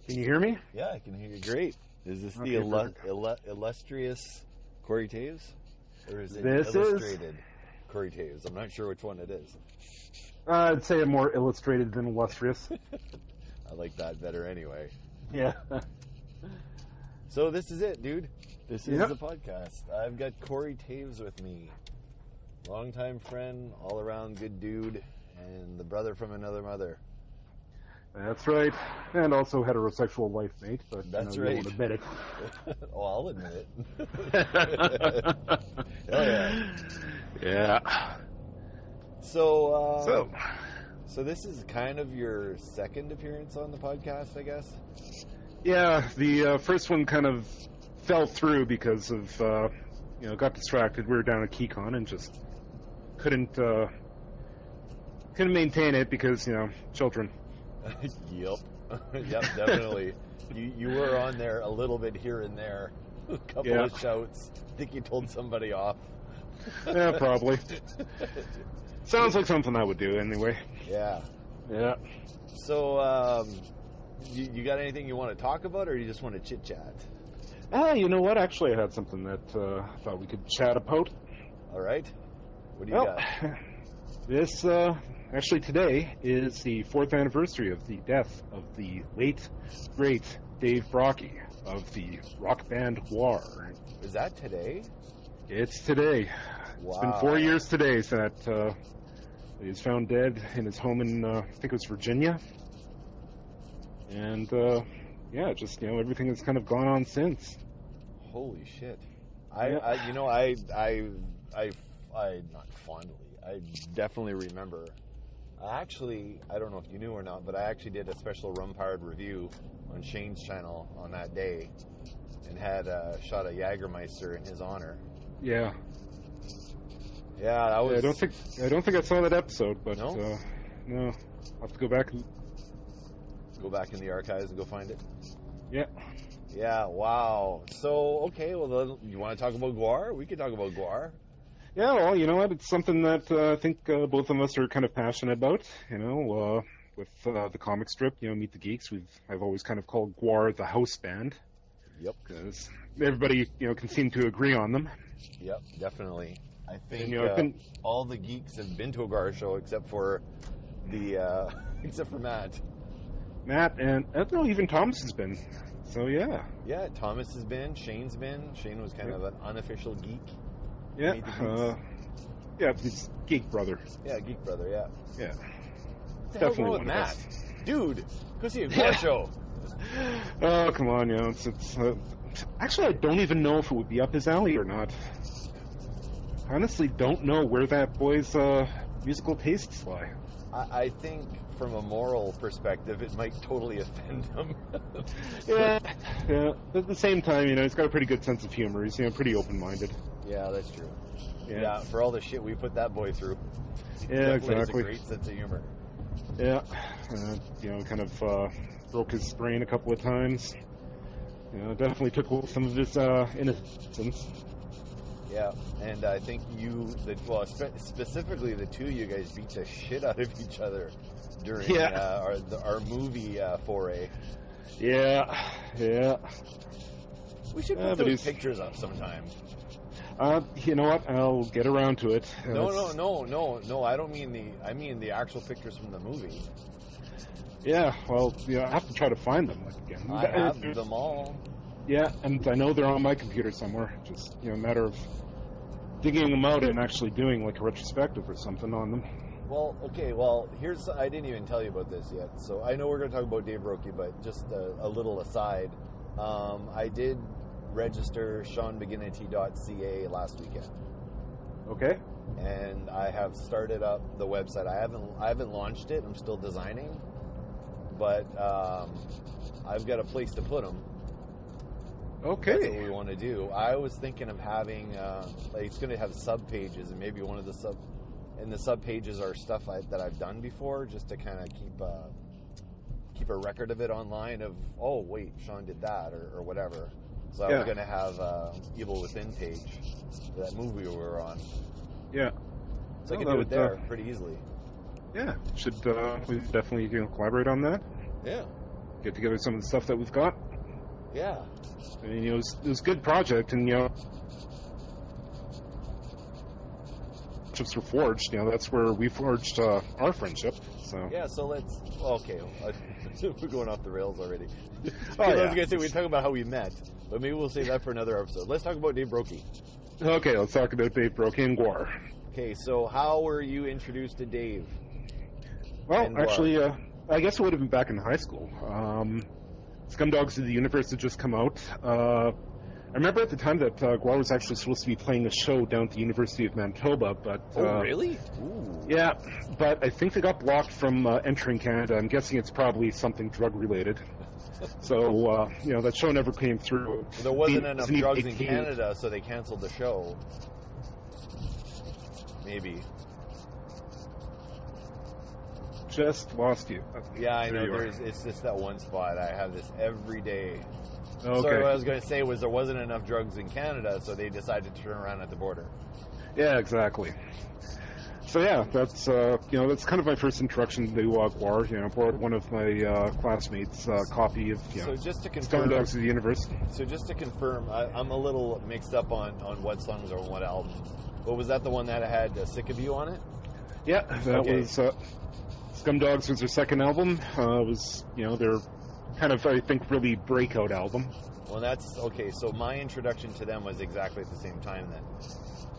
Can you hear me? Yeah, I can hear you great. Is this Okay, the illustrious Corey Toews? Or is it This illustrated Corey Toews? I'm not sure which one it is. I'd say a more illustrated than illustrious. I like that better anyway. Yeah. So this is it, dude. This is Yep. the podcast. I've got Corey Toews with me. Longtime friend, all-around good dude, and the brother from another mother. That's right. And also heterosexual life mate, but That's you right. won't admit it. Oh, I'll admit it. Oh, yeah. Yeah. So this is kind of your second appearance on the podcast, I guess? Yeah, the first one kind of fell through because of, got distracted. We were down at KeyCon and just couldn't maintain it because, children. Yep. Yep, definitely. You were on there a little bit here and there. A couple of shouts. I think you told somebody off. Yeah, probably. Sounds like something I would do anyway. Yeah. Yeah. So, you got anything you want to talk about, or you just want to chit-chat? You know what? Actually, I had something that I thought we could chat about. All right. What do you got? This, actually today is the 4th anniversary of the death of the late, great Dave Brockie of the rock band Gwar. Is that today? It's today. Wow. It's been 4 years today that he was found dead in his home in, I think it was Virginia. And, just, everything has kind of gone on since. Holy shit. Yeah. I not fondly, I definitely remember. I don't know if you knew or not, but I actually did a special Rum-Powered review on Shane's channel on that day and had a shot of Jägermeister in his honor. Yeah. Yeah, that was... I don't think I saw that episode, but no? No. I'll have to go back and... Go back in the archives and go find it? Yeah. Yeah, wow. So, okay, well, then, you want to talk about Gwar? We could talk about Gwar. Yeah, well, you know what? It's something that I think both of us are kind of passionate about. With the comic strip, Meet The Geeks, I've always kind of called Gwar the house band. Yep. Because everybody, can seem to agree on them. Yep, definitely. I think all the geeks have been to a Gwar show except for Matt. Matt and even Thomas has been. So yeah. Yeah, Thomas has been. Shane's been. Shane was kind of an unofficial geek. Yeah. He's Geek Brother. Yeah, Geek Brother. Yeah. Yeah. Definitely one of Matt. Us. Dude, go see a Gwar show. Oh, come on, it's actually, I don't even know if it would be up his alley or not. I honestly don't know where that boy's musical tastes lie. I think from a moral perspective, it might totally offend him. Yeah. At the same time, he's got a pretty good sense of humor. He's, pretty open-minded. Yeah, that's true. Yeah, for all the shit we put that boy through. Yeah, exactly. Has a great sense of humor. Yeah. Kind of broke his brain a couple of times. Definitely took some of his innocence. Yeah, and I think specifically the two of you guys beat the shit out of each other during our movie foray. Yeah. We should put those pictures up sometime. You know what? I'll get around to it. No. I mean the actual pictures from the movie. Yeah, well, I have to try to find them again. I have them all. Yeah, and I know they're on my computer somewhere. Just, a matter of digging them out and actually doing like a retrospective or something on them. Well, okay, I didn't even tell you about this yet. So I know we're going to talk about Dave Brockie, but just a little aside. I did register SeanMcGinnity.ca last weekend. Okay. And I have started up the website. I haven't launched it. I'm still designing. But I've got a place to put them. Okay. That's what we want to do. I was thinking of having, it's going to have sub-pages, and maybe one of the sub-pages are stuff that I've done before, just to kind of keep a record of it online of, oh, wait, Sean did that, or whatever. So I was going to have Evil Within page, that movie we were on. Yeah. So I can do it there pretty easily. Yeah. We definitely collaborate on that. Yeah. get together some of the stuff that we've got. Yeah. I mean, it was a good project, and friendships were forged. That's where we forged our friendship. So yeah, so let's. Okay, we're going off the rails already. I was gonna say we talk about how we met, but maybe we'll save that for another episode. Let's talk about Dave Brockie. Okay, let's talk about Dave Brockie and Gwar. Okay, so how were you introduced to Dave? Well, actually, I guess it would have been back in high school. Scumdogs of the Universe had just come out. I remember at the time that Gwar was actually supposed to be playing a show down at the University of Manitoba, but... oh, really? Ooh. Yeah, but I think they got blocked from entering Canada. I'm guessing it's probably something drug-related. So, that show never came through. There wasn't enough drugs in Canada, so they canceled the show. Maybe. Just lost you. Yeah, I know. It's just that one spot. I have this every day. Okay. So what I was going to say was there wasn't enough drugs in Canada, so they decided to turn around at the border. Yeah, exactly. So yeah, that's that's kind of my first introduction to Gwar. I borrowed one of my classmates' copy of so just to confirm, Scumdogs of the Universe. So just to confirm, I'm a little mixed up on what songs or what albums. But was that the one that had "Sick of You" on it? Yeah, that was Scumdogs was their second album. Was their kind of, I think, really breakout album. Well, that's okay. So my introduction to them was exactly at the same time then.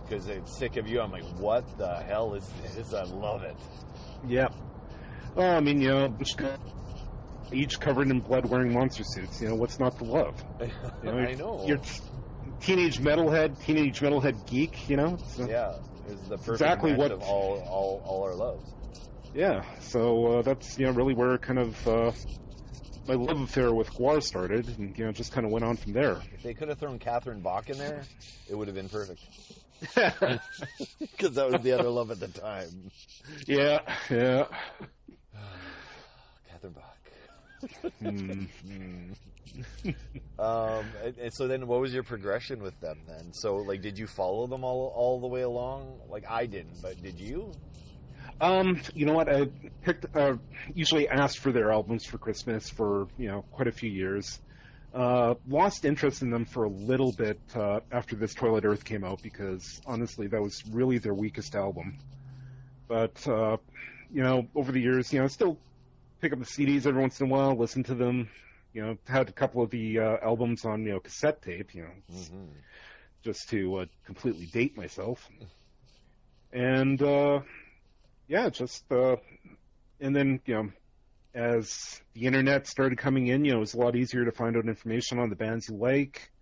Because it's Sick of You. I'm like, what the hell is this? I love it. Yeah. Well, I mean, each covered in blood wearing monster suits. What's not to love? I know. You're teenage metalhead geek, So yeah. It's the perfect exactly match what of all our loves. Yeah. So that's, really where kind of my love affair with Gwar started, and, just kind of went on from there. If they could have thrown Catherine Bach in there, it would have been perfect. Because that was the other love at the time. Yeah. Catherine Bach. And so then what was your progression with them then? So, did you follow them all the way along? I didn't, but did you? You know what? I usually asked for their albums for Christmas for, quite a few years. Lost interest in them for a little bit after this Toilet Earth came out, because honestly that was really their weakest album. But over the years, I still pick up the CDs every once in a while, listen to them. Had a couple of the albums on cassette tape, just to completely date myself. And and then as the internet started coming in, it was a lot easier to find out information on the bands you like.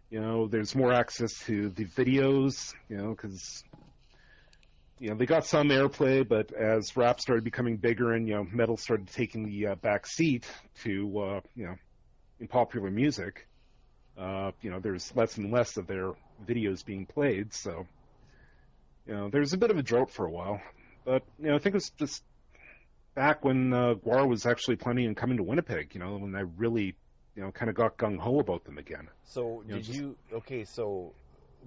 There's more access to the videos, because, they got some airplay, but as rap started becoming bigger and, metal started taking the back seat to, in popular music, there's less and less of their videos being played. So, there's a bit of a drought for a while. But, I think it was just back when Gwar was actually planning on coming to Winnipeg, when I really, kind of got gung-ho about them again. So so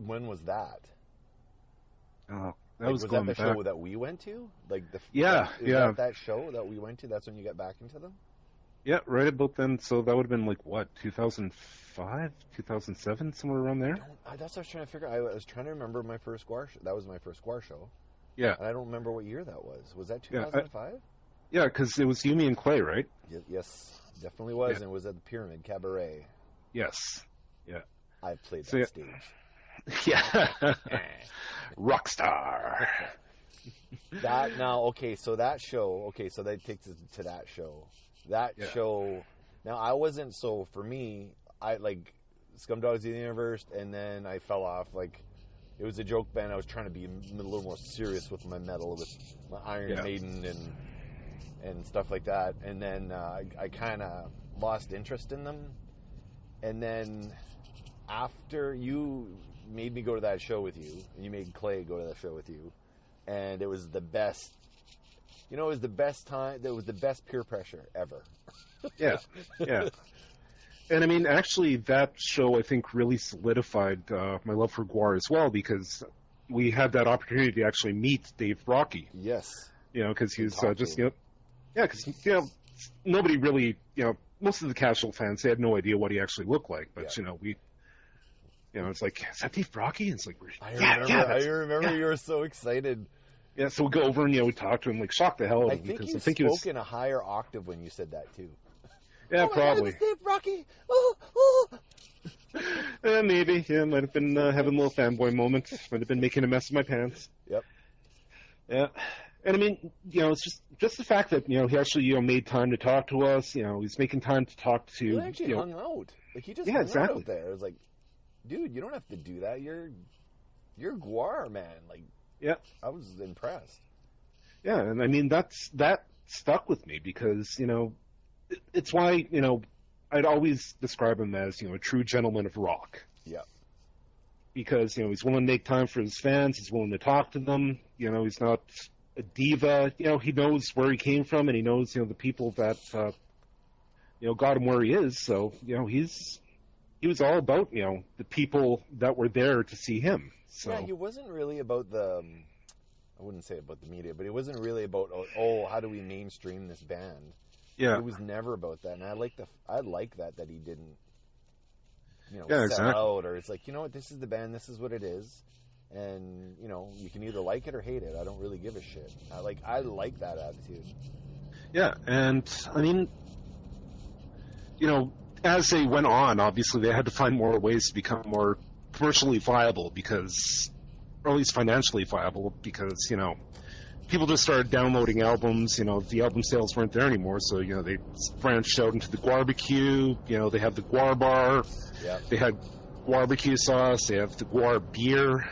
when was that? Was that the show that we went to? That show that we went to, that's when you got back into them? Yeah, right about then. So that would have been 2005, 2007, somewhere around there? That's what I was trying to figure out. I was trying to remember my first Gwar show. That was my first Gwar show. Yeah. And I don't remember what year that was. Was that 2005? Yeah, because it was Yumi and Clay, right? Yes, definitely was. And it was at the Pyramid Cabaret. Yes. Yeah. I played that stage. Yeah. Rockstar. So that show, so that takes us to that show. Show, now I wasn't, so for me, I Scumdogs of the Universe, and then I fell off, it was a joke band. I was trying to be a little more serious with my metal, with my Iron Maiden and stuff like that. And then I kind of lost interest in them. And then after you made me go to that show with you, and you made Clay go to that show with you, and it was the best. It was the best time. It was the best peer pressure ever. Yeah. And I mean, actually, that show, I think, really solidified my love for Gwar as well, because we had that opportunity to actually meet Dave Brockie. Yes. Because he was because, nobody really, most of the casual fans, they had no idea what he actually looked like. But, Yeah. It's like, is that Dave Brockie? And it's like, I remember you were so excited. Yeah, so we go over and, we talk to him, like, shock the hell out of him. I think you spoke in a higher octave when you said that, too. Yeah, probably. God, Dave Brockie! Oh. Maybe. Yeah, might have been having a little fanboy moment. Might have been making a mess of my pants. Yep. Yeah. And I mean, it's just the fact that, he actually, made time to talk to us. He's making time to talk to. He actually hung out. Like, he just hung exactly. out there. It was like, dude, you don't have to do that. You're Gwar, man. Like, yeah. I was impressed. Yeah, and I mean, that stuck with me because, it's why, I'd always describe him as, a true gentleman of rock. Yeah. Because, he's willing to make time for his fans. He's willing to talk to them. He's not a diva. He knows where he came from, and he knows, the people that, got him where he is. So, he was all about, the people that were there to see him. So. Yeah, he wasn't really about I wouldn't say about the media, but it wasn't really about, how do we mainstream this band? Yeah. It was never about that. And I like that he didn't, exactly. out, or it's like, you know what, this is the band, this is what it is. And, you can either like it or hate it. I don't really give a shit. I like that attitude. Yeah, and I mean, as they went on, obviously they had to find more ways to become more commercially viable or at least financially viable because, people just started downloading albums. The album sales weren't there anymore, so, they branched out into the Gwarbecue. They have the Gwar bar. Yep. They had Gwarbecue sauce. They have the Gwar beer.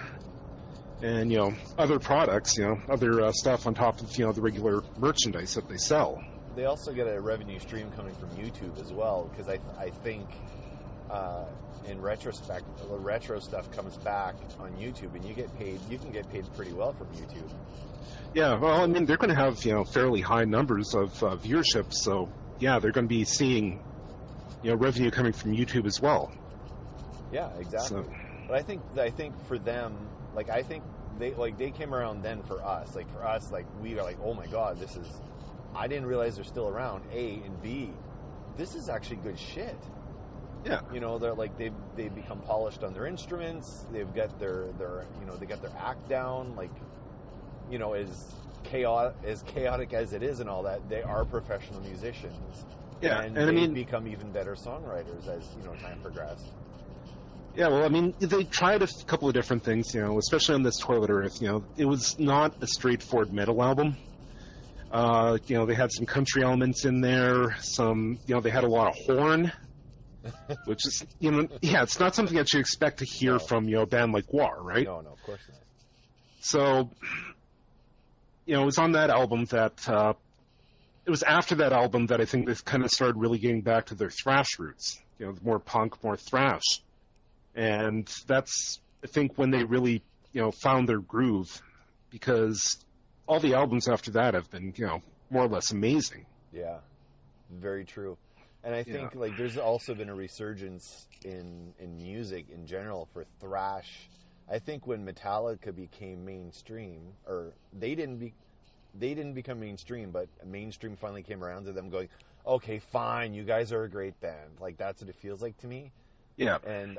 And, other products, other stuff on top of, the regular merchandise that they sell. They also get a revenue stream coming from YouTube as well, because I think in retrospect, the retro stuff comes back on YouTube, and you can get paid pretty well from YouTube. Yeah, well, I mean, they're going to have, fairly high numbers of viewership, so, yeah, they're going to be seeing, revenue coming from YouTube as well. Yeah, exactly. So. But I think for them, like, I think they came around then for us. Like, for us, like, we are like, oh my God, I didn't realize they're still around, A, and B, this is actually good shit. Yeah. They're like, they've become polished on their instruments, they've got their they got their act down, like, as chaotic as it is and all that, they are professional musicians. Yeah, and I mean, become even better songwriters as, time progressed. Yeah, well, I mean, they tried a couple of different things, especially on this Toilet Earth. It was not a straightforward metal album. They had some country elements in there. They had a lot of horn, which is, it's not something that you expect to hear from, a band like Gwar, right? No, of course not. So, it was on that album that, it was after that album that I think they kind of started really getting back to their thrash roots, more punk, more thrash. And that's, I think, when they really, found their groove, because all the albums after that have been, more or less amazing. Yeah, very true. And I think, there's also been a resurgence in music in general for thrash. I think when Metallica became mainstream, or they didn't become mainstream, but mainstream finally came around to them going, okay, fine, you guys are a great band. Like, that's what it feels like to me. Yeah. And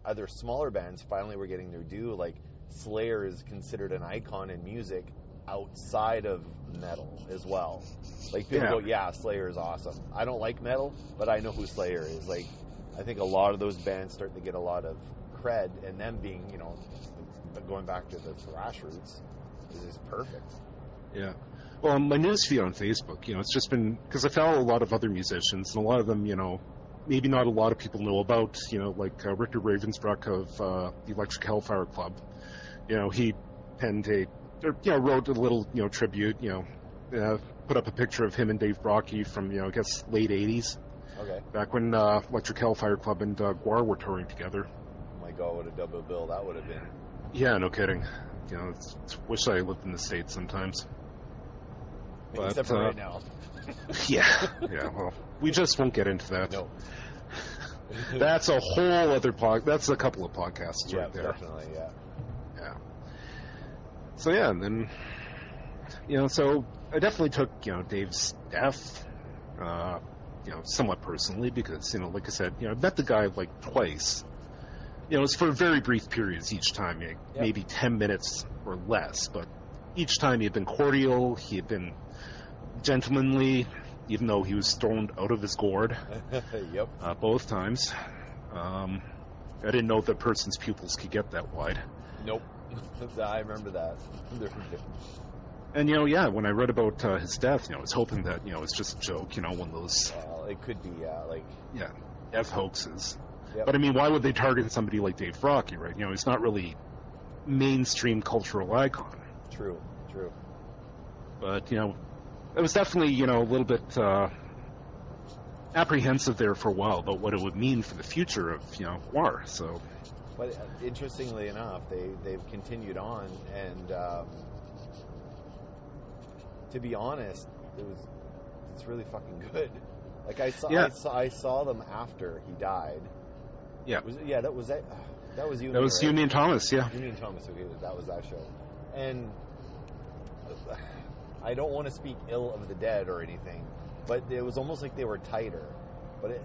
other smaller bands finally were getting their due. Like, Slayer is considered an icon in music outside of metal as well. Like, people go, yeah, Slayer is awesome. I don't like metal, but I know who Slayer is. Like, I think a lot of those bands start to get a lot of cred, and them being, going back to the thrash roots is perfect. Yeah. Well, my newsfeed on Facebook, it's just been, because I follow a lot of other musicians, and a lot of them, maybe not a lot of people know about, like Richard Ravensbrück of the Electric Hellfire Club. He penned wrote a little, tribute, put up a picture of him and Dave Brockie from, I guess, late 80s. Okay. Back when Electric Hellfire Club and Gwar were touring together. Oh my God, what a double bill that would have been. Yeah, no kidding. Wish I lived in the States sometimes. But, except for right now. Yeah, well, we just won't get into that. No. That's a whole other that's a couple of podcasts right there. Definitely, yeah. Yeah. So, yeah, and then, so I definitely took, Dave's death, somewhat personally because, like I said, I met the guy like twice. It's for very brief periods each time, maybe 10 minutes or less, but each time he had been cordial, he had been gentlemanly, even though he was thrown out of his gourd. Yep. Both times. I didn't know that person's pupils could get that wide. Nope. I remember that. And, when I read about his death, I was hoping that, it's just a joke, one of those... Well, it could be, death hoaxes. Yep. But, I mean, why would they target somebody like Dave Brockie, right? He's not really mainstream cultural icon. True. But, it was definitely, a little bit apprehensive there for a while about what it would mean for the future of, Gwar, so... But interestingly enough, they've continued on, and to be honest, it's really fucking good. Like I saw them after he died. Yeah. That was you. That was you, me, and Thomas. Yeah. You, me, and Thomas. Okay, that was that show. And I don't want to speak ill of the dead or anything, but it was almost like they were tighter. But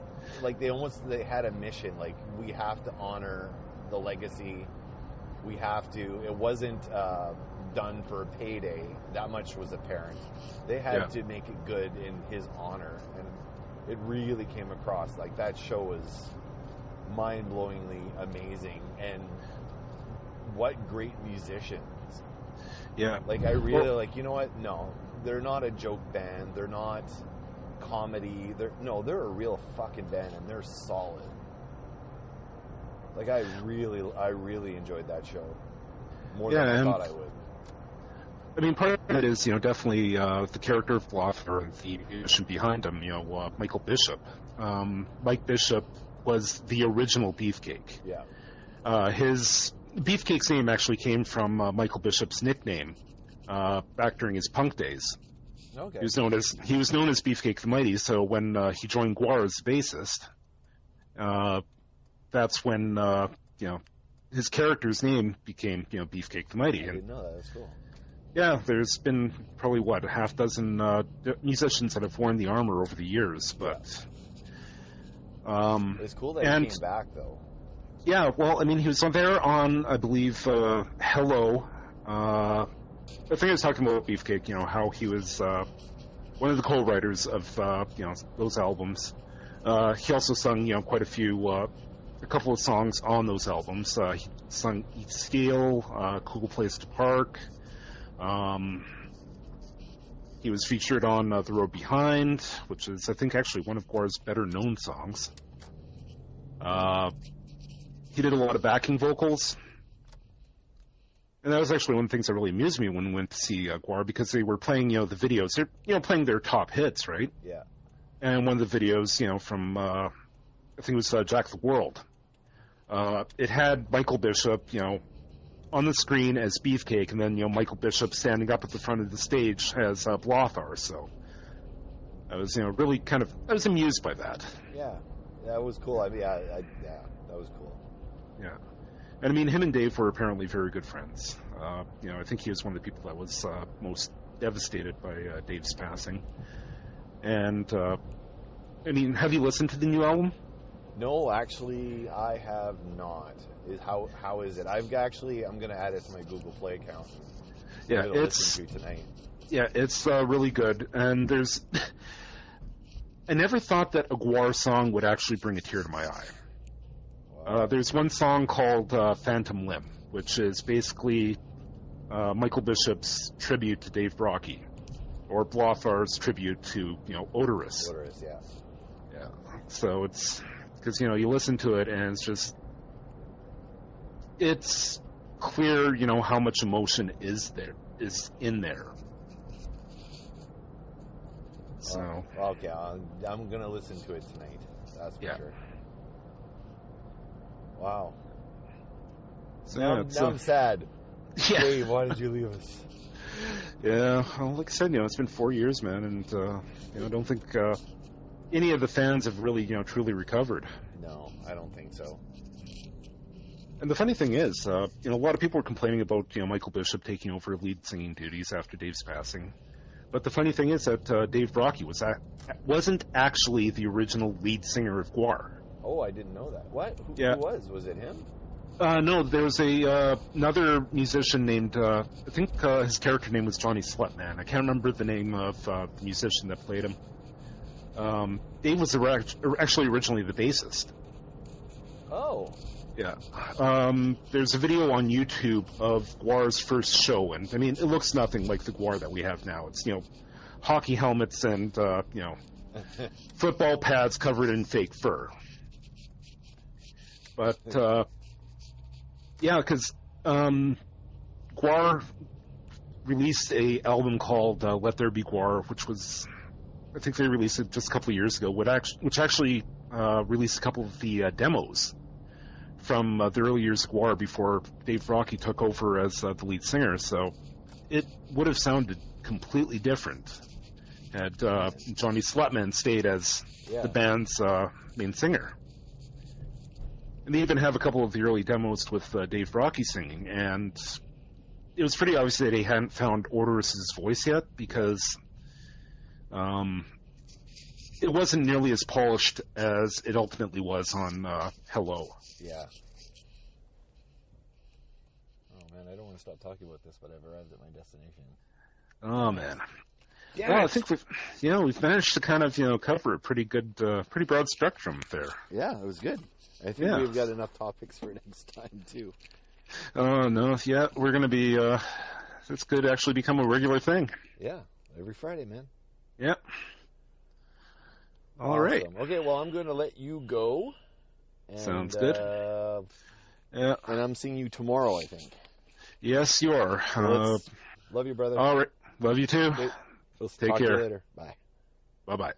they had a mission. Like, we have to honor the legacy. We have to. It wasn't done for a payday. That much was apparent. They had to make it good in his honor, and it really came across. Like, that show was mind-blowingly amazing, and what great musicians. Yeah. Like, I really you know what? No, they're not a joke band. They're not comedy. They're a real fucking band, and they're solid. Like, I really enjoyed that show more than I thought I would. I mean, part of it is, definitely the character of Blother and the musician behind him, Michael Bishop. Mike Bishop was the original Beefcake. Yeah. His Beefcake's name actually came from Michael Bishop's nickname back during his punk days. Okay. He was known as Beefcake the Mighty. So when he joined Gwar as bassist, that's when his character's name became Beefcake the Mighty. I didn't know that. That's cool. Yeah, there's been probably a half dozen musicians that have worn the armor over the years, but it's cool that he came back though. Yeah, well, I mean, he was on there on, I believe, Hello. I think I was talking about Beefcake, how he was one of the co-writers of those albums. He also sung quite a couple of songs on those albums. He sung Eat Steel, Cool Place to Park. He was featured on The Road Behind, which is, I think, actually one of Gwar's better-known songs. He did a lot of backing vocals. And that was actually one of the things that really amused me when we went to see Gwar, because they were playing, the videos. They're, playing their top hits, right? Yeah. And one of the videos, from, I think it was Jack the World. It had Michael Bishop, on the screen as Beefcake, and then, Michael Bishop standing up at the front of the stage as Blothar. So I was, really I was amused by that. Yeah. That was cool. I mean, that was cool. Yeah. And I mean, him and Dave were apparently very good friends. I think he was one of the people that was most devastated by Dave's passing. And, I mean, have you listened to the new album? No, actually, I have not. How is it? I'm going to add it to my Google Play account. Yeah, listen to tonight. Yeah, it's really good. And there's... I never thought that a Gwar song would actually bring a tear to my eye. Wow. There's one song called Phantom Limb, which is basically Michael Bishop's tribute to Dave Brockie, or Blothar's tribute to, Odorous. Odorous, yeah. Yeah. So it's... Because, you listen to it, and it's clear, how much emotion is in there. So. Okay, I'm going to listen to it tonight. That's for sure. Wow. So, now I'm sad. Yeah. Dave, why did you leave us? Yeah, well, like I said, it's been 4 years, man, and, I don't think any of the fans have really, truly recovered. No, I don't think so. And the funny thing is, a lot of people were complaining about, Michael Bishop taking over lead singing duties after Dave's passing. But the funny thing is that Dave Brockie wasn't actually the original lead singer of Gwar. Oh, I didn't know that. What? Who was? Was it him? No, there was another musician named, I think his character name was Johnny Slutman. I can't remember the name of the musician that played him. Dave was actually originally the bassist. Oh. Yeah. There's a video on YouTube of Gwar's first show, and I mean, it looks nothing like the Gwar that we have now. It's, hockey helmets and, football pads covered in fake fur. But, yeah, because Gwar released a album called Let There Be Gwar, which was, I think they released it just a couple of years ago, which actually released a couple of the demos from the early years of Gwar before Dave Brockie took over as the lead singer. So it would have sounded completely different had Johnny Slutman stayed as the band's main singer. And they even have a couple of the early demos with Dave Brockie singing, and it was pretty obvious that he hadn't found Odoris's voice yet, because it wasn't nearly as polished as it ultimately was on Hello. Yeah. Oh man, I don't want to stop talking about this, but I've arrived at my destination. Oh man. Yeah. Well, I think we've managed to kind of cover a pretty good, pretty broad spectrum there. Yeah, it was good. I think we've got enough topics for next time too. Oh no, yeah, we're gonna be. This could actually become a regular thing. Yeah, every Friday, man. Yeah. All right. Okay, well, I'm going to let you go. And, sounds good. Yeah. And I'm seeing you tomorrow, I think. Yes, you are. Love you, brother. All right. Love you too. Okay. Take care. To you later. Bye. Bye-bye.